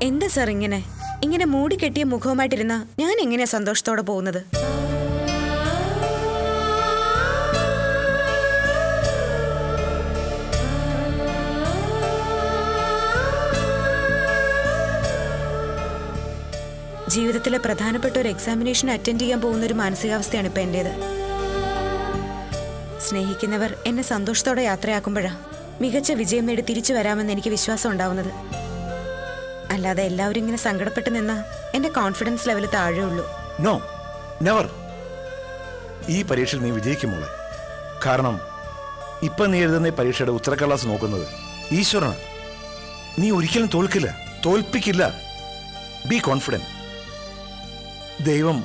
എന്താ സാർ ഇങ്ങനെ ഇങ്ങനെ മൂടി കെട്ടിയ മുഖവുമായിട്ടിരുന്ന ഞാൻ എങ്ങനെയാ സന്തോഷത്തോടെ പോകുന്നത്? ജീവിതത്തിലെ പ്രധാനപ്പെട്ട ഒരു എക്സാമിനേഷൻ അറ്റൻഡ് ചെയ്യാൻ പോകുന്ന ഒരു മാനസികാവസ്ഥയാണ് ഇപ്പൊ എന്റേത്. സ്നേഹിക്കുന്നവർ എന്നെ സന്തോഷത്തോടെ യാത്രയാക്കുമ്പോഴാ മികച്ച വിജയം നേടി തിരിച്ചു വരാമെന്ന് എനിക്ക് വിശ്വാസം ഉണ്ടാവുന്നത്. അല്ലാതെ എല്ലാവരും ഇങ്ങനെ സങ്കടപ്പെട്ട് നിന്നാ എന്റെ കോൺഫിഡൻസ് ലെവൽ താഴെയുള്ളൂ. No, never. ഈ പരീക്ഷയിൽ നീ വിജയിക്കുമോളെ. കാരണം ഇപ്പൊ നീ എഴുതുന്ന ഈ പരീക്ഷയുടെ ഉത്തരക്കടലാസ് നോക്കുന്നത് ഈശ്വരനാണ്. നീ ഒരിക്കലും തോൽക്കില്ല, തോൽപ്പിക്കില്ല. B confident. ദൈവം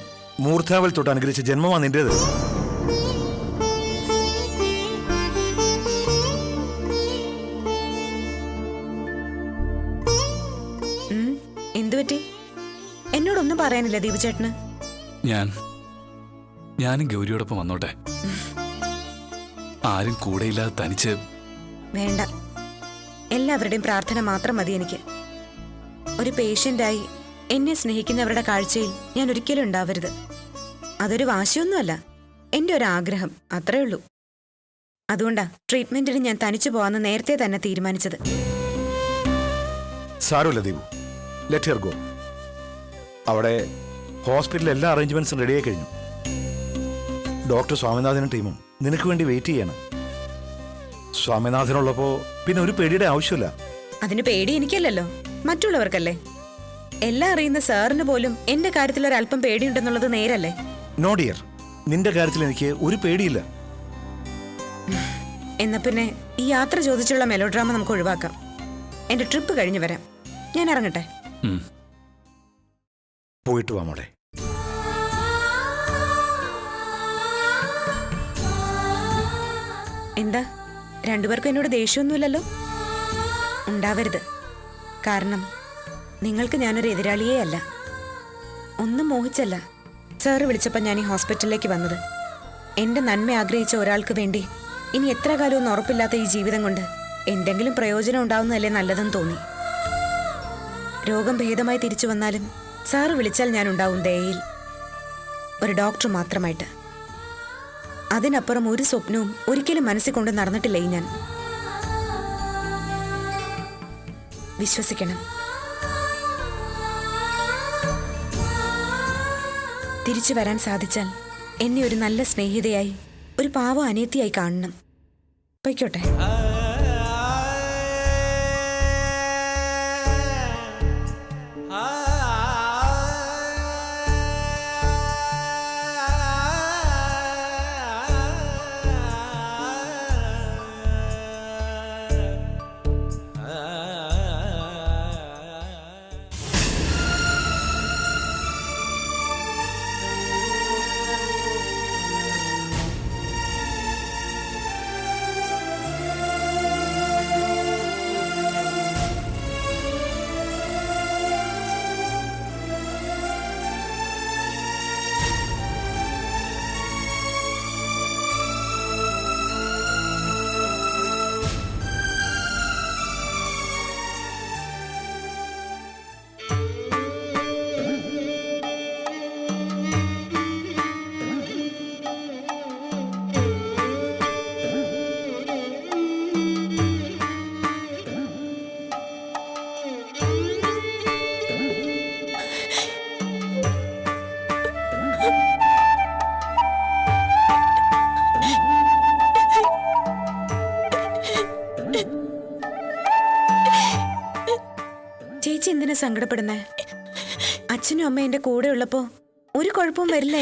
മൂർധാവൽ തൊട്ട് അനുഗ്രഹിച്ച ജന്മമാണ് നിന്റേത്. എന്തുപറ്റി? എന്നോടൊന്നും പറയാനില്ല ദീപു ചേട്ടന്? ഞാനും ഗൗരിയോടൊപ്പം വന്നോട്ടെ. ആരും കൂടെയില്ലാതെ തനിച്ച്. വേണ്ട, എല്ലാവരുടെയും പ്രാർത്ഥന മാത്രം മതി എനിക്ക്. ഒരു പേഷ്യന്റായി എന്നെ സ്നേഹിക്കുന്നവരുടെ കാഴ്ചയിൽ ഞാൻ ഒരിക്കലും ഉണ്ടാവരുത്. അതൊരു വാശിയൊന്നുമല്ല, എന്റെ ഒരു ആഗ്രഹം, അത്രേ ഉള്ളൂ. അതുകൊണ്ടാ ട്രീറ്റ്മെന്റിന് ഞാൻ തനിച്ചു പോവാന്ന് നേരത്തെ തന്നെ തീരുമാനിച്ചത്. സാരമില്ല ദീപു, ലെറ്റ് ഹിയർ ഗോ. അവിടെ ഹോസ്പിറ്റലിൽ എല്ലാ അറേഞ്ച്മെന്റ്സും റെഡിയായി കഴിഞ്ഞു. ഡോക്ടർ സ്വാമിനാഥനും ടീമും നിനക്ക് വേണ്ടി വെയിറ്റ് ചെയ്യണം. സ്വാമിനാഥനുള്ളപ്പോ പിന്നെ ഒരു പേടിയുടെ ആവശ്യമില്ല. അതിന് പേടി എനിക്കല്ലല്ലോ, മറ്റുള്ളവർക്കല്ലേ. എല്ലാം അറിയുന്ന സാറിന് പോലും എന്റെ കാര്യത്തിൽ ഒരല്പം പേടിയുണ്ടെന്നുള്ളത് നേരല്ലേ? നോ ഡിയർ, നിന്റെ കാര്യത്തിൽ എനിക്ക് ഒരു പേടിയില്ല. എന്നാ പിന്നെ ഈ യാത്ര ചോദിച്ചുള്ള മെലോഡ്രാമ നമുക്ക് ഒഴിവാക്കാം. എന്റെ ട്രിപ്പ് കഴിഞ്ഞു വരാം. ഞാൻ ഇറങ്ങട്ടെ. പോയിട്ട് വാ മോളെ. എന്താ രണ്ടുപേർക്കും എന്നോട് ദേഷ്യമൊന്നുമില്ലല്ലോ? ഉണ്ടാവരുത്. കാരണം നിങ്ങൾക്ക് ഞാനൊരു എതിരാളിയേ അല്ല. ഒന്നും മോഹിച്ചല്ല സാറ് വിളിച്ചപ്പോൾ ഞാൻ ഈ ഹോസ്പിറ്റലിലേക്ക് വന്നത്. എന്റെ നന്മ ആഗ്രഹിച്ച ഒരാൾക്ക് വേണ്ടി ഇനി എത്ര കാലമൊന്നും ഉറപ്പില്ലാത്ത ഈ ജീവിതം കൊണ്ട് എന്തെങ്കിലും പ്രയോജനം ഉണ്ടാവുന്നതല്ലേ നല്ലതെന്ന് തോന്നി. രോഗം ഭേദമായി തിരിച്ചു വന്നാലും സാറ് വിളിച്ചാൽ ഞാൻ ഉണ്ടാവും ദയയിൽ, ഒരു ഡോക്ടർ മാത്രമായിട്ട്. അതിനപ്പുറം ഒരു സ്വപ്നവും ഒരിക്കലും മനസ്സിൽ കൊണ്ട് നടന്നിട്ടില്ല ഈ ഞാൻ. വിശ്വസിക്കണം. തിരിച്ചു വരാൻ സാധിച്ചാൽ എന്നെ ഒരു നല്ല സ്നേഹിതയായി, ഒരു പാവ അനിയത്തിയായി കാണണം. പൊയ്ക്കോട്ടെ. ചേച്ചി എന്തിനാ സങ്കടപ്പെടുന്നേ? അച്ഛനും അമ്മ എന്റെ കൂടെ ഉള്ളപ്പോ ഒരു കുഴപ്പവും വരില്ല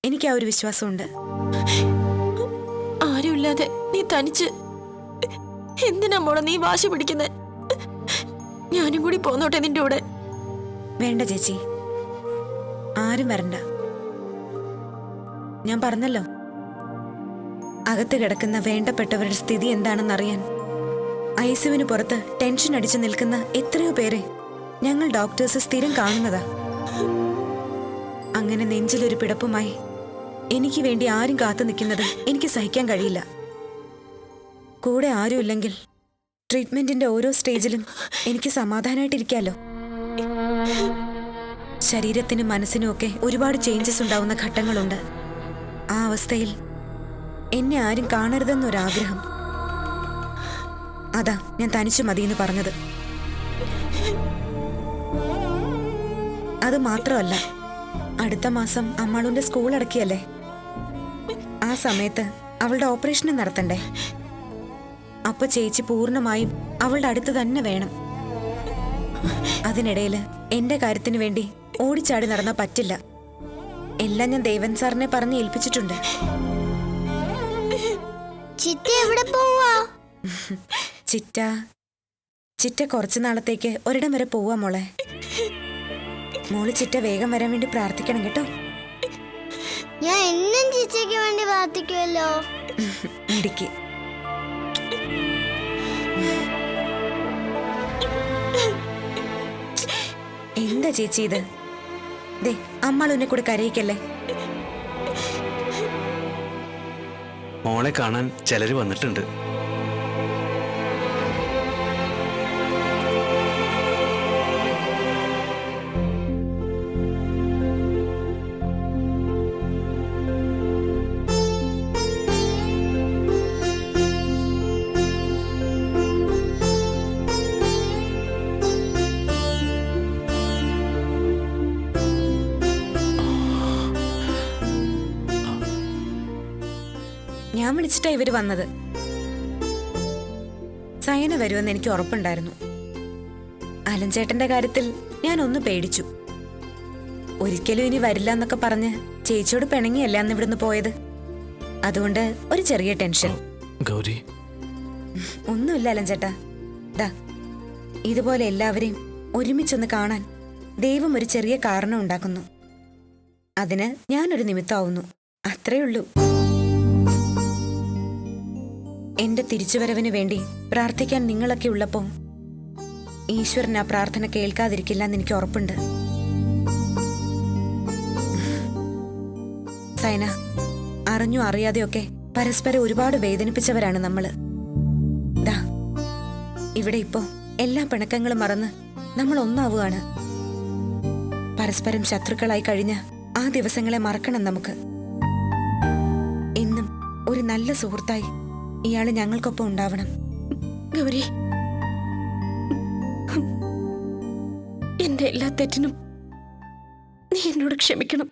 എനിക്ക് ആ ഒരു വിശ്വാസമുണ്ട്. ആരുമില്ലാതെ നീ തനിച്ച് എന്തിനാ മോളെ നീ വാശി പിടിക്കുന്നേ? ഞാനും കൂടി പോന്നോട്ടെ നിന്റെ കൂടെ? വേണ്ട ചേച്ചി, ആരും വരണ്ട. ഞാൻ പറഞ്ഞല്ലോ, അകത്ത് കിടക്കുന്ന വേണ്ടപ്പെട്ടവരുടെ സ്ഥിതി എന്താണെന്നറിയാൻ ഐസിയുവിന് പുറത്ത് ടെൻഷൻ അടിച്ചു നിൽക്കുന്ന എത്രയോ പേരെ ഞങ്ങൾ ഡോക്ടേഴ്സ് സ്ഥിരം കാണുന്നതാ. അങ്ങനെ നെഞ്ചിലൊരു പിടപ്പുമായി എനിക്ക് വേണ്ടി ആരും കാത്തു നിൽക്കുന്നത് എനിക്ക് സഹിക്കാൻ കഴിയില്ല. കൂടെ ആരുമില്ലെങ്കിൽ ട്രീറ്റ്മെന്റിന്റെ ഓരോ സ്റ്റേജിലും എനിക്ക് സമാധാനമായിട്ടിരിക്കാലോ. ശരീരത്തിനും മനസ്സിനും ഒക്കെ ഒരുപാട് ചേഞ്ചസ് ഉണ്ടാവുന്ന ഘട്ടങ്ങളുണ്ട്. ആ അവസ്ഥയിൽ എന്നെ ആരും കാണരുതെന്നൊരാഗ്രഹം. അതാ ഞാൻ തനിച്ചു മതിയെന്ന് പറഞ്ഞത്. അത് മാത്രമല്ല, അടുത്ത മാസം അമ്മാളുന്റെ സ്കൂൾ അടക്കിയല്ലേ. ആ സമയത്ത് അവളുടെ ഓപ്പറേഷനും നടത്തണ്ടേ. അപ്പൊ ചേച്ചി പൂർണ്ണമായും അവളുടെ അടുത്ത് തന്നെ വേണം. അതിനിടയില് എന്റെ കാര്യത്തിന് വേണ്ടി ഓടിച്ചാടി നടന്നാ പറ്റില്ല. എല്ലാം ഞാൻ ദേവൻ സാറിനെ പറഞ്ഞ് ഏൽപ്പിച്ചിട്ടുണ്ട്. ചിറ്റ കുറച്ചു നാളത്തേക്ക് ഒരിടം വരെ പോവാ മോളെ. മോള് ചിറ്റ വേഗം വരാൻ വേണ്ടി പ്രാർത്ഥിക്കണം കേട്ടോ. ഞാൻ എന്നും ചിറ്റയ്ക്ക് വേണ്ടി പ്രാർത്ഥിക്കുമല്ലോ. ഇടുക്കി എന്താ ചേച്ചി ഇത്? ദേ അമ്മാളൊന്നെ കൂടെ കരയിക്കല്ലേ. മോളെ കാണാൻ ചിലര് വന്നിട്ടുണ്ട്. ഞാൻ വിളിച്ചിട്ടാ ഇവര് വന്നത്. സയന വരുമെന്ന് എനിക്ക് ഉറപ്പുണ്ടായിരുന്നു. അലഞ്ചേട്ടന്റെ കാര്യത്തിൽ ഞാൻ ഒന്ന് പേടിച്ചു. ഒരിക്കലും ഇനി വരില്ല എന്നൊക്കെ പറഞ്ഞ് ചേച്ചിയോട് പിണങ്ങിയല്ല അന്ന് ഇവിടുന്ന് പോയത്. അതുകൊണ്ട് ഒരു ചെറിയ ടെൻഷൻ. ഗൗരി, ഒന്നുമില്ല അലഞ്ചേട്ടാ. ദാ ഇതുപോലെ എല്ലാവരെയും ഒരുമിച്ചൊന്ന് കാണാൻ ദൈവം ഒരു ചെറിയ കാരണം ഉണ്ടാക്കുന്നു. അതിന് ഞാനൊരു നിമിത്തമാവുന്നു. അത്രേ ഉള്ളൂ. എന്റെ തിരിച്ചുവരവിന് വേണ്ടി പ്രാർത്ഥിക്കാൻ നിങ്ങളൊക്കെ ഉള്ളപ്പോ ഈശ്വരൻ ആ പ്രാർത്ഥന കേൾക്കാതിരിക്കില്ല എന്ന് എനിക്ക് ഉറപ്പുണ്ട്. സൈന, അറിഞ്ഞോ അറിയാതെയൊക്കെ പരസ്പരം ഒരുപാട് വേദനിപ്പിച്ചവരാണ് നമ്മള്. ദാ ഇവിടെ ഇപ്പോ എല്ലാ പിണക്കങ്ങളും മറന്ന് നമ്മൾ ഒന്നാവുകയാണ്. പരസ്പരം ശത്രുക്കളായി കഴിഞ്ഞ ആ ദിവസങ്ങളെ മറക്കണം നമുക്ക്. എന്നും ഒരു നല്ല സുഹൃത്തായി ഇയാള് ഞങ്ങൾക്കൊപ്പം ഉണ്ടാവണം. ഗൗരി, എന്റെ എല്ലാ തെറ്റിനും നീ എന്നോട് ക്ഷമിക്കണം.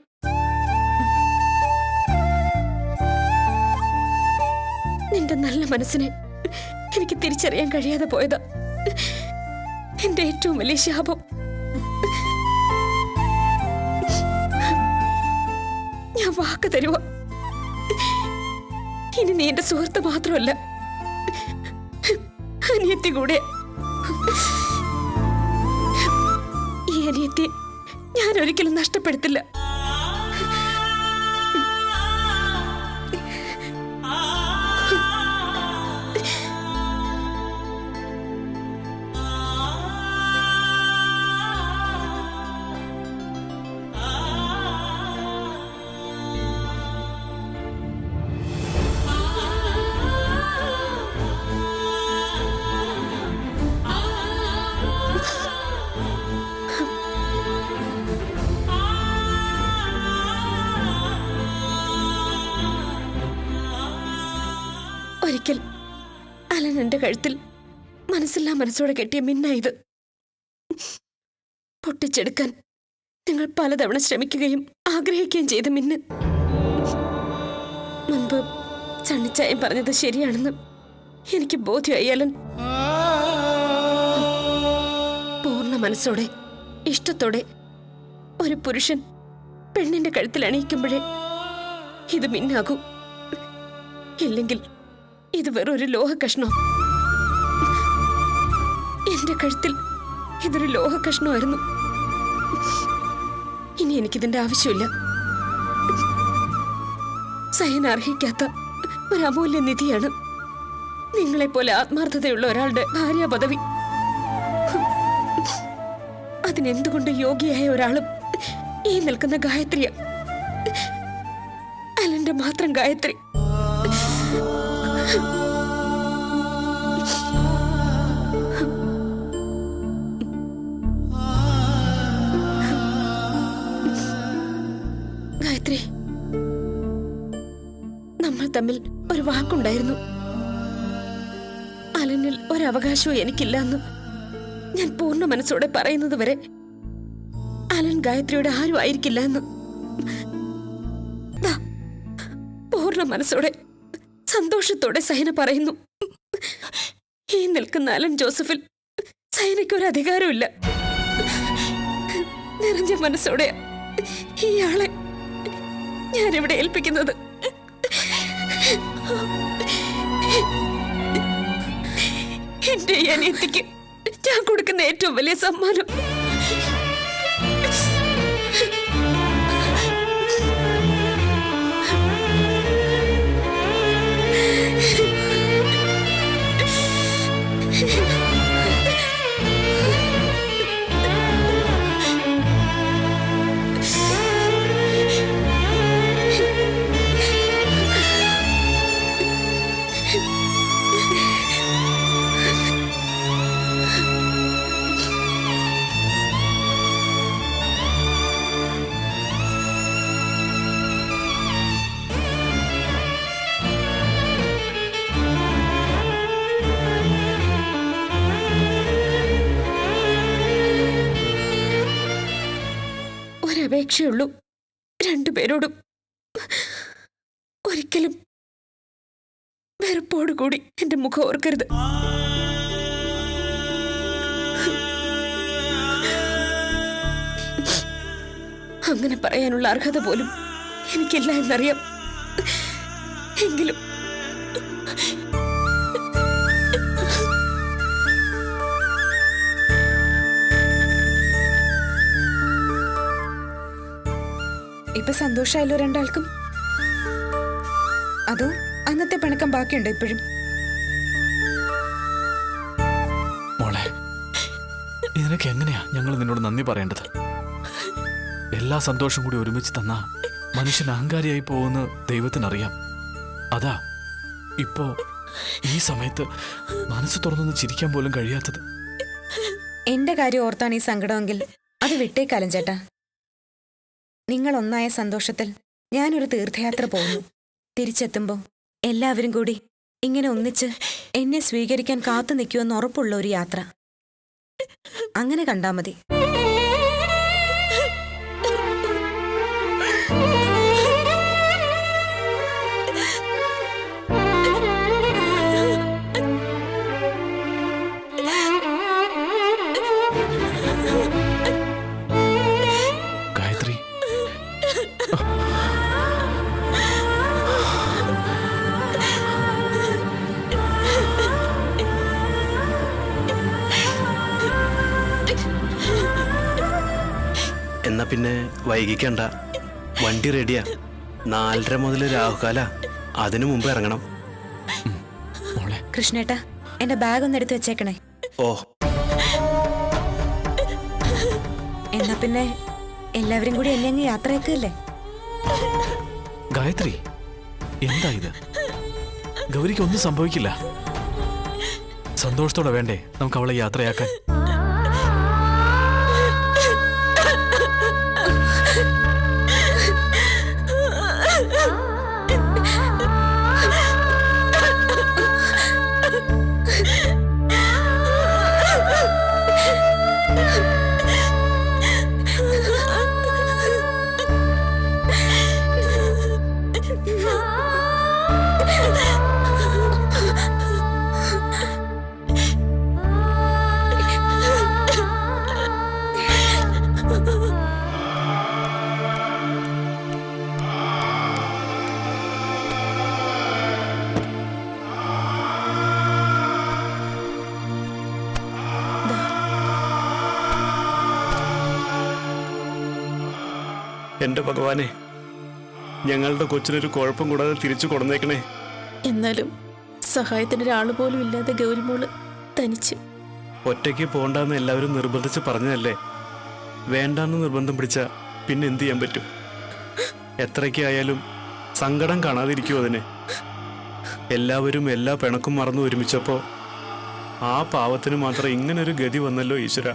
നിന്റെ നല്ല മനസ്സിനെ എനിക്ക് തിരിച്ചറിയാൻ കഴിയാതെ പോയതാ എന്റെ ഏറ്റവും വലിയ ശാപം. ഞാൻ വാക്ക് തരുവാ, ഇനി നീ എന്റെ സുഹൃത്ത് മാത്രമല്ല, അനിയത്തി കൂടെ. ഈ അനിയത്തി ഞാൻ ഒരിക്കലും നഷ്ടപ്പെടുത്തില്ല. ഒരിക്കൽ അലൻ എന്റെ കഴുത്തിൽ മനസ്സില്ലാ മനസ്സോടെ കെട്ടിയ മിന്ന ഇത്. പൊട്ടിച്ചെടുക്കാൻ നിങ്ങൾ പലതവണ ശ്രമിക്കുകയും ആഗ്രഹിക്കുകയും ചെയ്ത മിന്ന്. മുൻപ് ചണ്ണിച്ചായം പറഞ്ഞത് ശരിയാണെന്ന് എനിക്ക് ബോധ്യമായി അലൻ. പൂർണ്ണ മനസ്സോടെ ഇഷ്ടത്തോടെ ഒരു പുരുഷൻ പെണ്ണിന്റെ കഴുത്തിൽ അണിയിക്കുമ്പോഴേ ഇത് മിന്നാകൂ. ഇല്ലെങ്കിൽ ഇത് വെറൊരു ലോഹ കഷ്ണം. എന്റെ കഴുത്തിൽ ഇതൊരു ലോഹ കഷ്ണമായിരുന്നു. ഇനി എനിക്കിതിന്റെ ആവശ്യമില്ല. സയന അർഹിക്കാത്ത ഒരു അമൂല്യ നിധിയാണ് നിങ്ങളെപ്പോലെ ആത്മാർത്ഥതയുള്ള ഒരാളുടെ ഭാര്യ പദവി. അതിനെന്തുകൊണ്ട് യോഗ്യയായ ഒരാളും ഈ നിൽക്കുന്ന ഗായത്രിയ, അലന്റെ മാത്രം ഗായത്രി. ഗായത്രി, നമ്മൾ തമ്മിൽ ഒരു വാക്കുണ്ടായിരുന്നു. അലനിൽ ഒരവകാശവും എനിക്കില്ലെന്ന് ഞാൻ പൂർണ്ണ മനസ്സോടെ പറയുന്നത് വരെ അലൻ ഗായത്രിയുടെ ആരും ആയിരിക്കില്ല എന്ന്. ദാ, പൂർണ്ണ മനസ്സോടെ സന്തോഷത്തോടെ സൈന പറയുന്നു. ഈ നിൽക്കുന്ന അലൻ ജോസഫിൽ സൈനയ്ക്ക് ഒരു അധികാരമില്ല. നിറഞ്ഞ മനസ്സോടെ ഇയാളെ ഞാനിവിടെ ഏൽപ്പിക്കുന്നത്. എന്റെ ഈ അനിയത്തിക്ക് ഞാൻ കൊടുക്കുന്ന ഏറ്റവും വലിയ സമ്മാനം. ഒരപേക്ഷയുള്ളൂ രണ്ടുപേരോടും. ഒരിക്കലും വെറുപ്പോടുകൂടി എന്റെ മുഖം ഓർക്കരുത്. അങ്ങനെ പറയാനുള്ള അർഹത പോലും എനിക്കില്ല എന്നറിയാം. എങ്കിലും ഇപ്പൊ സന്തോഷമായല്ലോ രണ്ടാൾക്കും? അതോ അന്നത്തെ പിണക്കം ബാക്കിയുണ്ടോ ഇപ്പോഴും? മോളെ, ഇതിനൊക്കെ എങ്ങനെയാ ഞങ്ങൾ നിന്നോട് നന്ദി പറയേണ്ടത്? എല്ലാ സന്തോഷം കൂടി ഒരുമിച്ച് തന്നാ മനുഷ്യൻ അഹങ്കാരിയായി പോകുന്ന ദൈവത്തിനറിയാം. അതാ ഇപ്പോ ഈ സമയത്ത് മനസ്സ് തുറന്നൊന്ന് ചിരിക്കാൻ പോലും കഴിയാത്തത്. എന്റെ കാര്യം ഓർത്താണ് ഈ സങ്കടമെങ്കിൽ അത് വിട്ടേക്കാലം ചേട്ടാ. നിങ്ങൾ ഒന്നായ സന്തോഷത്തിൽ ഞാനൊരു തീർത്ഥയാത്ര പോകുന്നു. തിരിച്ചെത്തുമ്പോ എല്ലാവരും കൂടി ഇങ്ങനെ ഒന്നിച്ച് എന്നെ സ്വീകരിക്കാൻ കാത്തു നിൽക്കുമെന്ന് ഉറപ്പുള്ള ഒരു യാത്ര. അങ്ങനെ കണ്ടാ മതി. ഗായത്രി, എന്നാ പിന്നെ വൈകിക്കണ്ട. വണ്ടി റെഡിയാ. 4:30 മുതൽ രാഹുകാല. അതിനു മുമ്പ് ഇറങ്ങണം. മോളെ. കൃഷ്ണേട്ടാ, എന്റെ ബാഗ് ഒന്ന് എടുത്തു വെച്ചേക്കണേ. ഓ, എന്നാ പിന്നെ എല്ലാവരും കൂടി എന്നെ അങ്ങ് യാത്രയാക്കല്ലേ? ഗായത്രി, എന്താ ഇത്? ഗൗരിക്ക് ഒന്നും സംഭവിക്കില്ല. സന്തോഷത്തോടെ വേണ്ടേ നമുക്ക് അവളെ യാത്രയാക്കാൻ? എന്റെ ഭഗവാനെ, ഞങ്ങളുടെ കൊച്ചിനൊരു കുഴപ്പം കൂടാതെ തിരിച്ചു കൊണ്ടുവന്നേക്കണേ. എന്നാലും സഹായത്തിന് ഒരാൾ പോലും ഇല്ലാതെ ഗൗരിമോള് തനിച്ച്. ഒറ്റയ്ക്ക് പോണ്ടെന്ന് എല്ലാവരും നിർബന്ധിച്ച് പറഞ്ഞതല്ലേ. വേണ്ടാന്ന് നിർബന്ധം പിടിച്ച പിന്നെ എന്ത് ചെയ്യാൻ പറ്റും? എത്രയ്ക്കായാലും സങ്കടം കാണാതിരിക്കുമോ അതിന്? എല്ലാവരും എല്ലാ പിണക്കും മറന്നു ഒരുമിച്ചപ്പോ ആ പാവത്തിന് മാത്രം ഇങ്ങനൊരു ഗതി വന്നല്ലോ ഈശ്വര.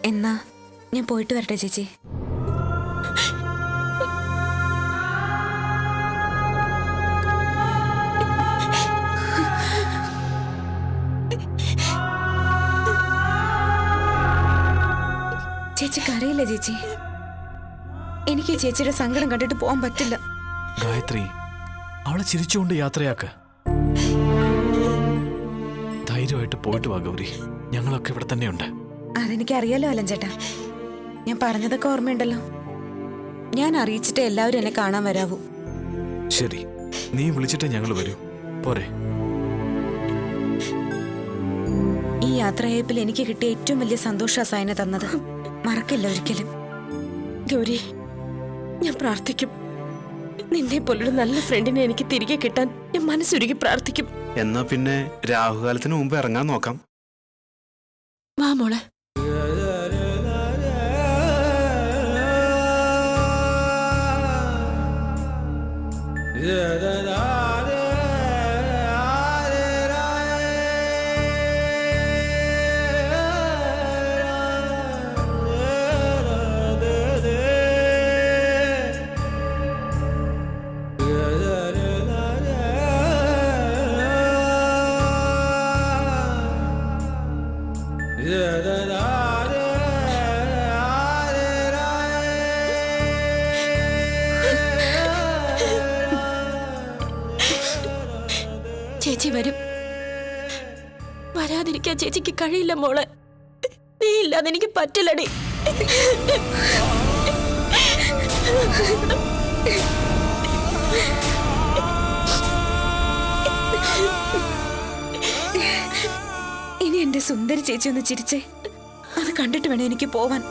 എന്നാ ഞാൻ പോയിട്ട് വരട്ടെ ചേച്ചി. ചേച്ചി കരയില്ല ചേച്ചി. എനിക്ക് ചേച്ചിയുടെ സങ്കടം കണ്ടിട്ട് പോകാൻ പറ്റില്ല. ഗായത്രി, അവളെ ചിരിച്ചുകൊണ്ട് യാത്രയാക്ക്. ധൈര്യമായിട്ട് പോയിട്ട് വാ ഗൗരി, ഞങ്ങളൊക്കെ ഇവിടെ തന്നെയുണ്ട്. അതെനിക്കറിയാലോ അലൻ ചേട്ടാ. ഞാൻ പറഞ്ഞതൊക്കെ ഓർമ്മയുണ്ടല്ലോ. ഞാൻ അറിയിച്ചിട്ട് എല്ലാവരും എന്നെ കാണാൻ വരാവൂ. ശരി, നീ വിളിച്ചിട്ടേ ഞങ്ങൾ വരൂ. പോരെ? ഈ യാത്രയയപ്പിൽ എനിക്ക് കിട്ടിയ ഏറ്റവും വലിയ സന്തോഷ സൈന തന്നത്. മറക്കില്ല ഒരിക്കലും. ഗൗരി, ഞാൻ പ്രാർത്ഥിക്കും. നിന്നെ പോലൊരു നല്ല ഫ്രണ്ടിനെ എനിക്ക് തിരികെ കിട്ടാൻ ഞാൻ മനസ്സുരുകി പ്രാർത്ഥിക്കും. എന്നാ പിന്നെ രാഹുകാലത്തിന് മുമ്പ് ഇറങ്ങാൻ നോക്കാം. വാ മോളെ. ചേച്ചി വരും. വരാതിരിക്കാൻ ചേച്ചിക്ക് കഴിയില്ല മോളെ. നീ ഇല്ലാതെ എനിക്ക് പറ്റില്ലടി. ഇനി എന്റെ സുന്ദരി ചേച്ചി ഒന്ന് ചിരിച്ചേ. അത് കണ്ടിട്ട് വേണം എനിക്ക് പോവാൻ.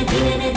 ധീരന